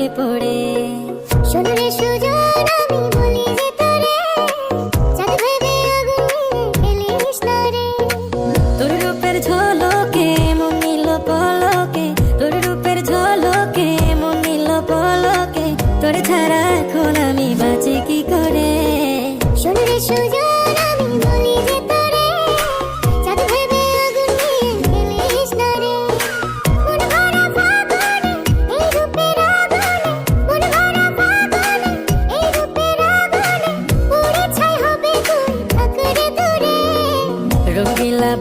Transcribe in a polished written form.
হয়ে পড়ে। শোনো রে সুজন, আমি বলি যে তোরে, চাঁদ ভেবে আগুন নিয়ে খেলিস না রে। তোর রূপের ঝলকে মন নিল পলকে, তোর রূপের ঝলকে মন নিল পলকে, তোর ছাড়া এখন আমি বাঁচি কি করে। শোনো রে সুজন, আমি বলি যে তোরে, চাঁদ ভেবে আগুন নিয়ে খেলিস না রে। মন ভরা ফাগুনে এই রূপের আগুনে, মন ভরা ফাগুনে এই রূপের আগুনে, পুড়ে ছাই হবে তুই থাক রে দূরে। রঙিলা